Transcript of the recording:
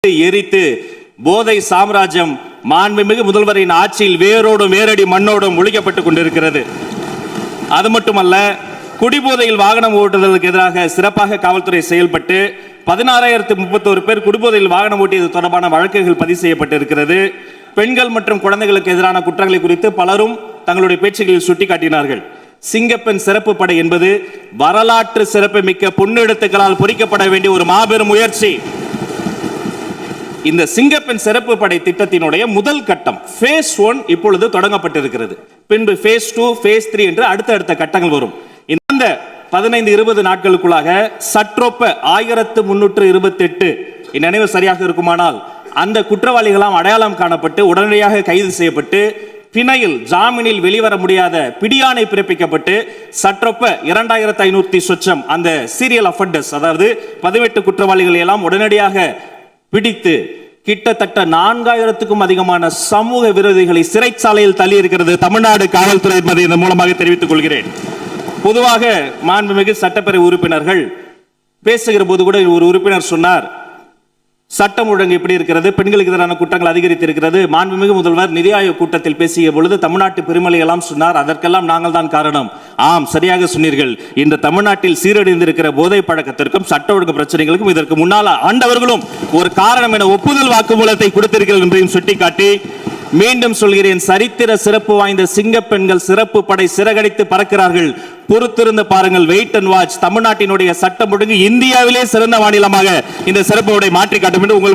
எரித்து போதை சாம்ராஜ்யம் மாண்புமிகு முதல்வரின் ஆட்சியில் வேரோடும் வேரடி மண்ணோடும் ஒழிக்கப்பட்டுக் கொண்டிருக்கிறது. அது மட்டுமல்ல, குடிபோதையில் வாகனம் ஓட்டுவதற்கு எதிராக சிறப்பாக காவல்துறை செயல்பட்டு 16,031 பேர் குடிபோதையில் வாகனம் ஓட்டியது தொடர்பான வழக்குகள் பதிவு செய்யப்பட்டிருக்கிறது. பெண்கள் மற்றும் குழந்தைகளுக்கு எதிரான குற்றங்களை குறித்து பலரும் தங்களுடைய பேச்சுகளில் சுட்டிக்காட்டினார்கள். சிங்கப்பெண் சிறப்பு படை என்பது வரலாற்று சிறப்புமிக்க பொன்னெழுத்துக்களால் பொறிக்கப்பட வேண்டிய ஒரு மாபெரும் முயற்சி. இந்த சிங்கப்பெண் சிறப்பு படை திட்டத்தினுடைய முதல் கட்டம் phase 1 இப்பொழுது தொடங்கப்பட்டிருக்கிறது. பின்பு phase 2, phase 3 என்று அடுத்தடுத்த கட்டங்கள் வரும். இந்த 15-20 நாட்களுக்குள்ளாக சற்றொப்ப 1328 நினைவு சரியாக இருக்குமானால் அந்த குற்றவாளிகளாம் அடையாளம் காணப்பட்டு உடனடியாக கைது செய்யப்பட்டு பிணையில் ஜாமீனில் வெளிவர முடியாத பிடியாணை பிறப்பிக்கப்பட்டு சற்றொப்ப 2500 சொச்சம் அந்த சீரியல் அஃபெண்டர்ஸ், அதாவது 18 குற்றவாளிகளை எல்லாம் உடனடியாக பிடித்து கிட்டத்தட்ட 4000க்கும் அதிகமான சமூக விரோதிகளை சிறைச்சாலையில் தள்ளி இருக்கிறது தமிழ்நாடு காவல்துறை என்பதை இதன் மூலமாக தெரிவித்துக் கொள்கிறேன். பொதுவாக மாண்புமிகு சட்டப்பேரவை உறுப்பினர்கள் பேசுகிற போது கூட ஒரு உறுப்பினர் சொன்னார், சட்டம் ஒழுங்கு எப்படி இருக்கிறது, பெண்களுக்கு எதிரான குற்றங்கள் அதிகரித்திருக்கிறது. மாண்புமிகு முதல்வர் நிதி ஆயோக் கூட்டத்தில் பேசிய பொழுது தமிழ்நாட்டு பெருமளை எல்லாம் சொன்னார், அதற்கெல்லாம் நாங்கள் தான் காரணம். ஆம், சரியாக சொன்னீர்கள். இந்த தமிழ்நாட்டில் சீரழிந்திருக்கிற போதை பழக்கத்திற்கும் சட்ட ஒழுங்கு பிரச்சனைகளுக்கும் இதற்கு முன்னால் ஆண்டவர்களும் ஒரு காரணம் என ஒப்புதல் வாக்குமூலத்தை கொடுத்திருக்கிறது என்பதையும் சுட்டிக்காட்டி மீண்டும் சொல்கிறேன், சரித்திர சிறப்பு வாய்ந்த சிங்க பெண்கள் சிறப்பு படை சிறகடித்து பறக்கிறார்கள். பொறுத்திருந்து பாருங்கள், வெயிட் அண்ட் வாட்ச். தமிழ்நாட்டினுடைய சட்டம் ஒழுங்கு இந்தியாவிலே சிறந்த மாநிலமாக இந்த சிறப்பு படை மாற்றி காட்டும் என்று உங்கள்